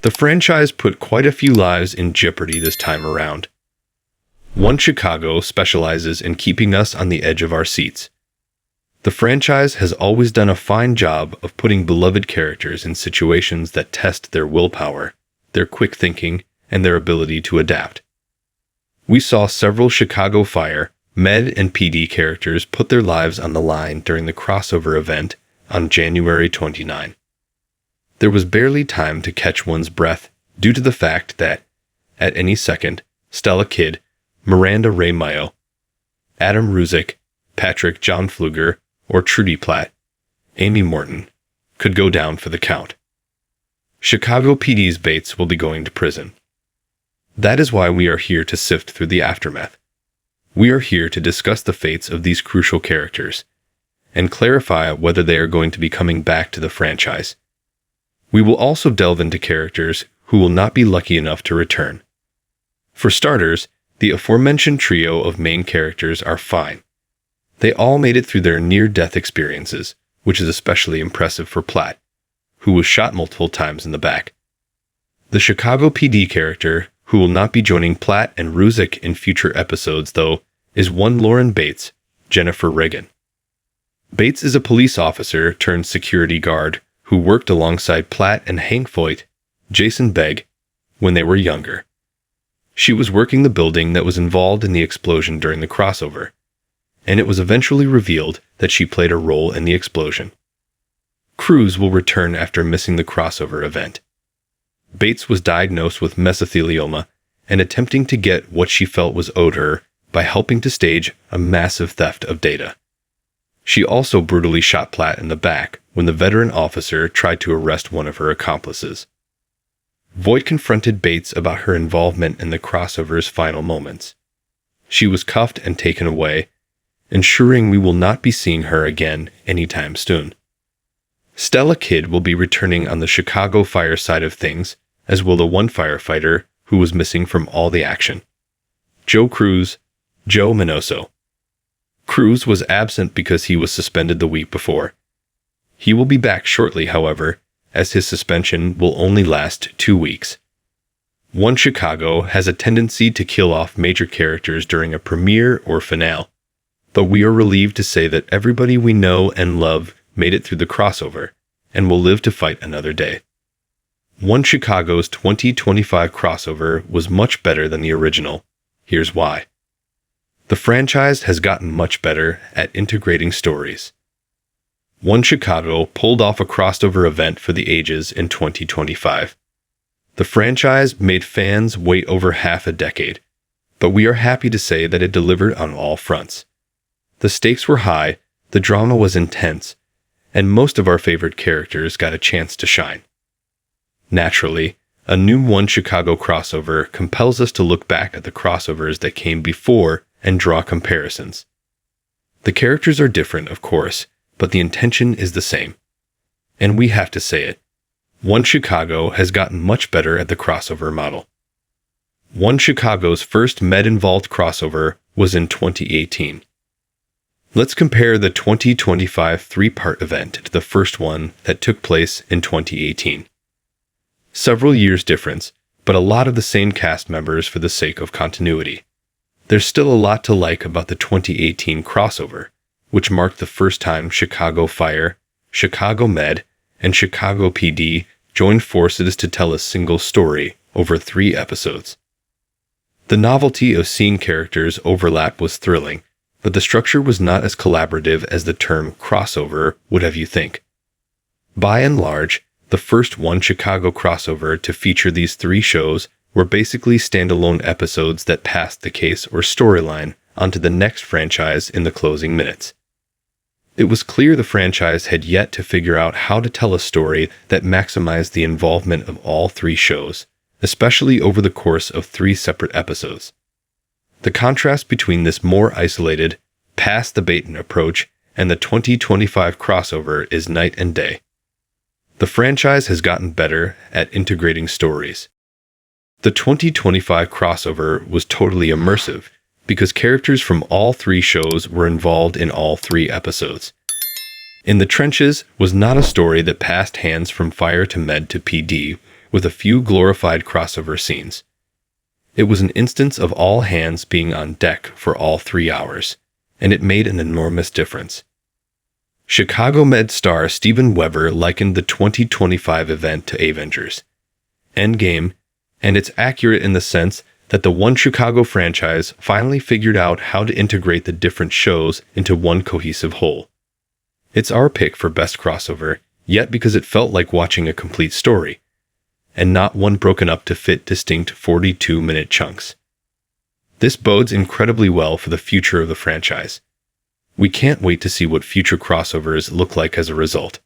The franchise put quite a few lives in jeopardy this time around. One Chicago specializes in keeping us on the edge of our seats. The franchise has always done a fine job of putting beloved characters in situations that test their willpower, their quick thinking, and their ability to adapt. We saw several Chicago Fire, Med, and PD characters put their lives on the line during the crossover event on January 29. There was barely time to catch one's breath due to the fact that, at any second, Stella Kidd, Miranda Ray Mayo, Adam Ruzick, Patrick John Pfluger, or Trudy Platt, Amy Morton, could go down for the count. Chicago PD's Bates will be going to prison. That is why we are here to sift through the aftermath. We are here to discuss the fates of these crucial characters and clarify whether they are going to be coming back to the franchise. We will also delve into characters who will not be lucky enough to return. For starters, the aforementioned trio of main characters are fine. They all made it through their near-death experiences, which is especially impressive for Platt, who was shot multiple times in the back. The Chicago PD character, who will not be joining Platt and Ruzick in future episodes though, is one Lauren Bates, Jennifer Reagan. Bates is a police officer turned security guard who worked alongside Platt and Hank Voight, Jason Begg, when they were younger. She was working the building that was involved in the explosion during the crossover, and it was eventually revealed that she played a role in the explosion. Cruz will return after missing the crossover event. Bates was diagnosed with mesothelioma and attempting to get what she felt was owed her by helping to stage a massive theft of data. She also brutally shot Platt in the back when the veteran officer tried to arrest one of her accomplices. Voight confronted Bates about her involvement in the crossover's final moments. She was cuffed and taken away, ensuring we will not be seeing her again anytime soon. Stella Kidd will be returning on the Chicago Fire side of things, as will the one firefighter who was missing from all the action. Joe Cruz, Joe Minoso. Cruz was absent because he was suspended the week before. He will be back shortly, however, as his suspension will only last 2 weeks. One Chicago has a tendency to kill off major characters during a premiere or finale, but we are relieved to say that everybody we know and love made it through the crossover and will live to fight another day. One Chicago's 2025 crossover was much better than the original. Here's why. The franchise has gotten much better at integrating stories. One Chicago pulled off a crossover event for the ages in 2025. The franchise made fans wait over half a decade, but we are happy to say that it delivered on all fronts. The stakes were high, the drama was intense, and most of our favorite characters got a chance to shine. Naturally, a new One Chicago crossover compels us to look back at the crossovers that came before and draw comparisons. The characters are different, of course, but the intention is the same. And we have to say it. One Chicago has gotten much better at the crossover model. One Chicago's first Med-involved crossover was in 2018. Let's compare the 2025 three-part event to the first one that took place in 2018. Several years difference, but a lot of the same cast members for the sake of continuity. There's still a lot to like about the 2018 crossover, which marked the first time Chicago Fire, Chicago Med, and Chicago PD joined forces to tell a single story over 3 episodes. The novelty of seeing characters overlap was thrilling, but the structure was not as collaborative as the term crossover would have you think. By and large, the first One Chicago crossover to feature these 3 shows were basically standalone episodes that passed the case or storyline onto the next franchise in the closing minutes. It was clear the franchise had yet to figure out how to tell a story that maximized the involvement of all 3 shows, especially over the course of 3 separate episodes. The contrast between this more isolated, pass-the-baton approach and the 2025 crossover is night and day. The franchise has gotten better at integrating stories. The 2025 crossover was totally immersive because characters from all 3 shows were involved in all 3 episodes. In the Trenches was not a story that passed hands from Fire to Med to PD, with a few glorified crossover scenes. It was an instance of all hands being on deck for all 3 hours, and it made an enormous difference. Chicago Med star Steven Weber likened the 2025 event to Avengers Endgame, and it's accurate in the sense that the One Chicago franchise finally figured out how to integrate the different shows into one cohesive whole. It's our pick for best crossover, yet because it felt like watching a complete story, and not one broken up to fit distinct 42-minute chunks. This bodes incredibly well for the future of the franchise. We can't wait to see what future crossovers look like as a result.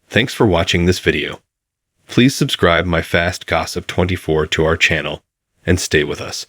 Thanks for watching this video. Please subscribe My Fast Gossip 24 to our channel, and stay with us.